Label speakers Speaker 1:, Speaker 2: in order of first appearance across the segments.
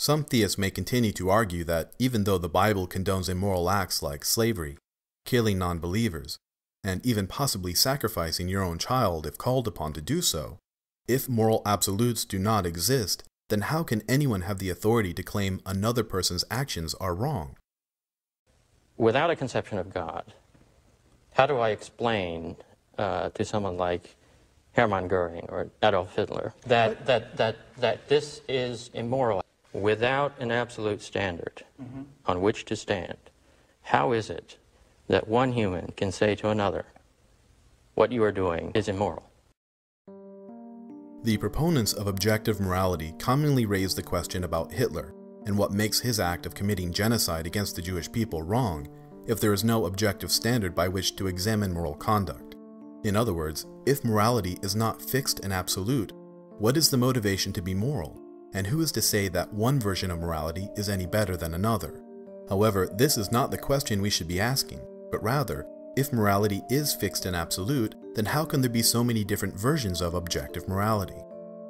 Speaker 1: Some theists may continue to argue that even though the Bible condones immoral acts like slavery, killing non-believers, and even possibly sacrificing your own child if called upon to do so, if moral absolutes do not exist, then how can anyone have the authority to claim another person's actions are wrong?
Speaker 2: Without a conception of God, how do I explain to someone like Hermann Goering or Adolf Hitler that this is immoral? Without an absolute standard on which to stand, how is it that one human can say to another, what you are doing is immoral?
Speaker 1: The proponents of objective morality commonly raise the question about Hitler and what makes his act of committing genocide against the Jewish people wrong if there is no objective standard by which to examine moral conduct. In other words, if morality is not fixed and absolute, what is the motivation to be moral? And who is to say that one version of morality is any better than another? However, this is not the question we should be asking, but rather, if morality is fixed and absolute, then how can there be so many different versions of objective morality?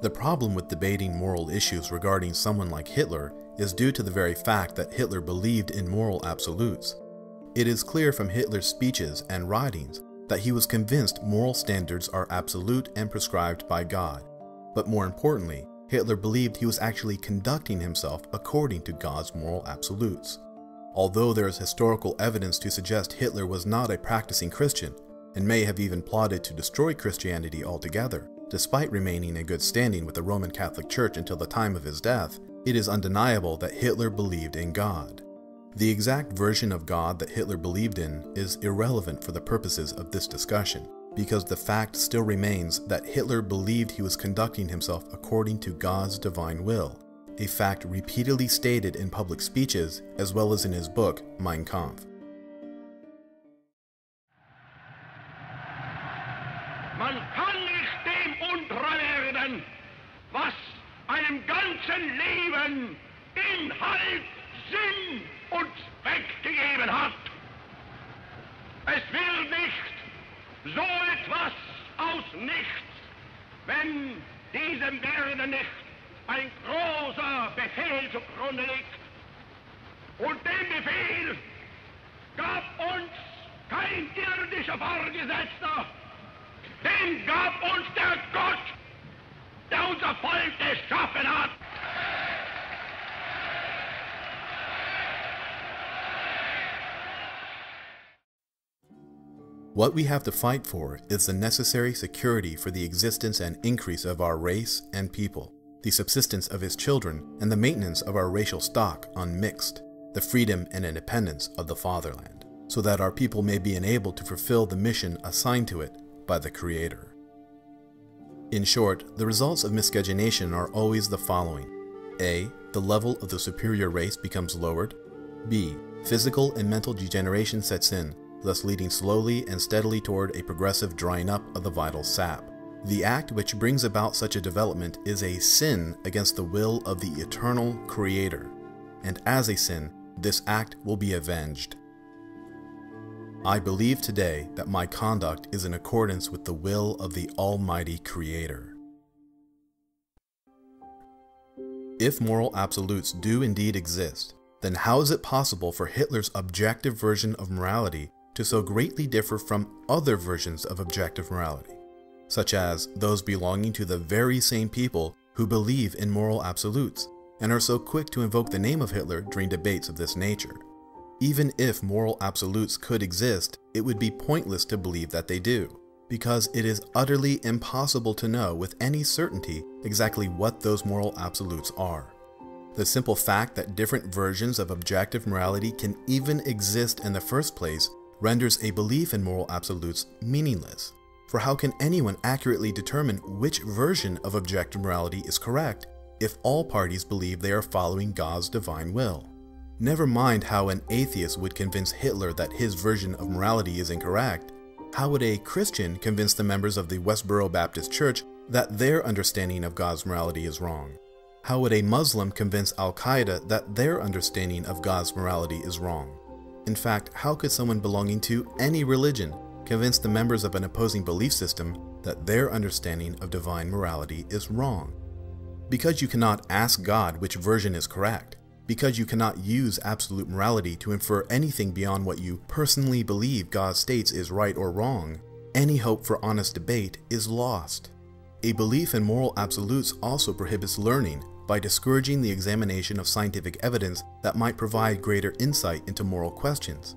Speaker 1: The problem with debating moral issues regarding someone like Hitler is due to the very fact that Hitler believed in moral absolutes. It is clear from Hitler's speeches and writings that he was convinced moral standards are absolute and prescribed by God. But more importantly, Hitler believed he was actually conducting himself according to God's moral absolutes. Although there is historical evidence to suggest Hitler was not a practicing Christian and may have even plotted to destroy Christianity altogether, despite remaining in good standing with the Roman Catholic Church until the time of his death, it is undeniable that Hitler believed in God. The exact version of God that Hitler believed in is irrelevant for the purposes of this discussion, because the fact still remains that Hitler believed he was conducting himself according to God's divine will, a fact repeatedly stated in public speeches as well as in his book, Mein Kampf.
Speaker 3: Man kann nicht dem untreu werden, was einem ganzen Leben Inhalt, Sinn und Zweck gegeben hat. Es wird nicht so etwas aus nichts, wenn diesem Werden nicht ein großer Befehl zugrunde liegt. Und den Befehl gab uns kein irdischer Vorgesetzter, den gab uns der Gott, der unser Volk geschaffen hat.
Speaker 1: What we have to fight for is the necessary security for the existence and increase of our race and people, the subsistence of his children, and the maintenance of our racial stock unmixed, the freedom and independence of the fatherland, so that our people may be enabled to fulfill the mission assigned to it by the Creator. In short, the results of miscegenation are always the following. A. The level of the superior race becomes lowered. B. Physical and mental degeneration sets in, thus leading slowly and steadily toward a progressive drying up of the vital sap. The act which brings about such a development is a sin against the will of the eternal Creator, and as a sin, this act will be avenged. I believe today that my conduct is in accordance with the will of the Almighty Creator. If moral absolutes do indeed exist, then how is it possible for Hitler's objective version of morality to so greatly differ from other versions of objective morality, such as those belonging to the very same people who believe in moral absolutes and are so quick to invoke the name of Hitler during debates of this nature? Even if moral absolutes could exist, it would be pointless to believe that they do, because it is utterly impossible to know with any certainty exactly what those moral absolutes are. The simple fact that different versions of objective morality can even exist in the first place renders a belief in moral absolutes meaningless. For how can anyone accurately determine which version of objective morality is correct if all parties believe they are following God's divine will? Never mind how an atheist would convince Hitler that his version of morality is incorrect. How would a Christian convince the members of the Westboro Baptist Church that their understanding of God's morality is wrong? How would a Muslim convince Al-Qaeda that their understanding of God's morality is wrong? In fact, how could someone belonging to any religion convince the members of an opposing belief system that their understanding of divine morality is wrong? Because you cannot ask God which version is correct, because you cannot use absolute morality to infer anything beyond what you personally believe God states is right or wrong, any hope for honest debate is lost. A belief in moral absolutes also prohibits learning by discouraging the examination of scientific evidence that might provide greater insight into moral questions.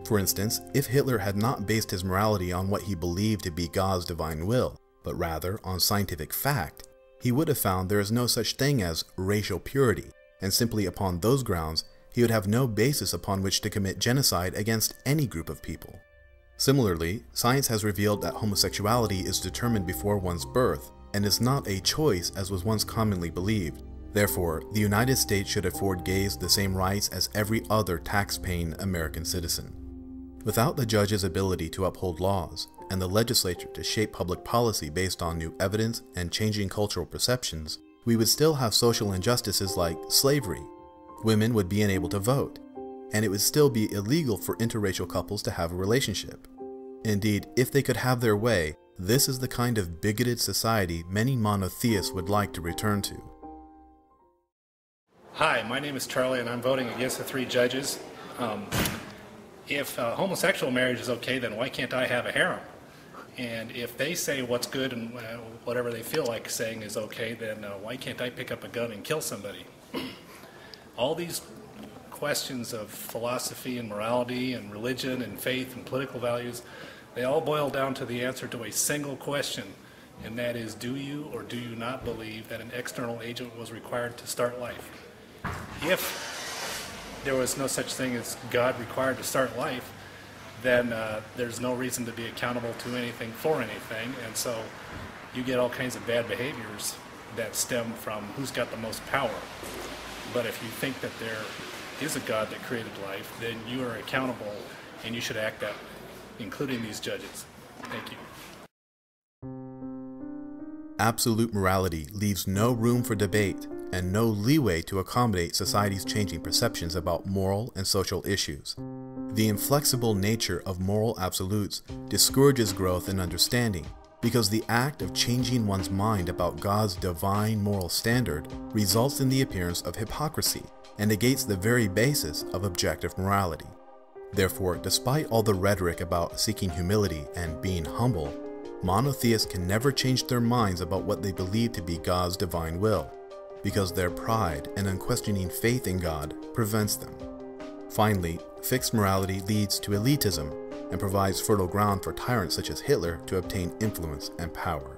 Speaker 1: For instance, if Hitler had not based his morality on what he believed to be God's divine will, but rather on scientific fact, he would have found there is no such thing as racial purity, and simply upon those grounds, he would have no basis upon which to commit genocide against any group of people. Similarly, science has revealed that homosexuality is determined before one's birth, and is not a choice as was once commonly believed. Therefore, the United States should afford gays the same rights as every other tax-paying American citizen. Without the judge's ability to uphold laws, and the legislature to shape public policy based on new evidence and changing cultural perceptions, we would still have social injustices like slavery. Women would be unable to vote, and it would still be illegal for interracial couples to have a relationship. Indeed, if they could have their way, this is the kind of bigoted society many monotheists would like to return to.
Speaker 4: Hi, my name is Charlie, and I'm voting against the 3 judges. If homosexual marriage is okay, then why can't I have a harem? And if they say what's good and whatever they feel like saying is okay, then why can't I pick up a gun and kill somebody? All these questions of philosophy and morality and religion and faith and political values, they all boil down to the answer to a single question, and that is, do you or do you not believe that an external agent was required to start life? If there was no such thing as God required to start life, then there's no reason to be accountable to anything for anything, and so you get all kinds of bad behaviors that stem from who's got the most power. But if you think that there is a God that created life, then you are accountable and you should act that way, including these judges. Thank you.
Speaker 1: Absolute morality leaves no room for debate and no leeway to accommodate society's changing perceptions about moral and social issues. The inflexible nature of moral absolutes discourages growth and understanding because the act of changing one's mind about God's divine moral standard results in the appearance of hypocrisy and negates the very basis of objective morality. Therefore, despite all the rhetoric about seeking humility and being humble, monotheists can never change their minds about what they believe to be God's divine will, because their pride and unquestioning faith in God prevents them. Finally, fixed morality leads to elitism and provides fertile ground for tyrants such as Hitler to obtain influence and power.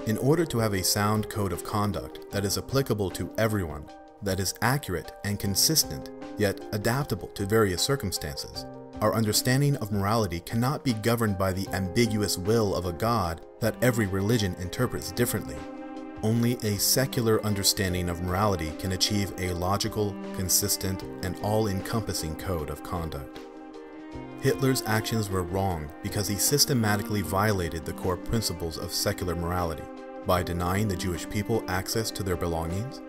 Speaker 1: In order to have a sound code of conduct that is applicable to everyone, that is accurate and consistent, yet adaptable to various circumstances, our understanding of morality cannot be governed by the ambiguous will of a God that every religion interprets differently. Only a secular understanding of morality can achieve a logical, consistent, and all-encompassing code of conduct. Hitler's actions were wrong because he systematically violated the core principles of secular morality by denying the Jewish people access to their belongings,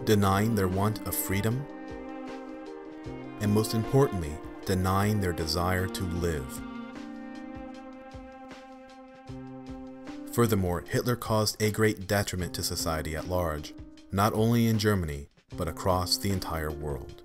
Speaker 1: denying their want of freedom, and most importantly, denying their desire to live. Furthermore, Hitler caused a great detriment to society at large, not only in Germany, but across the entire world.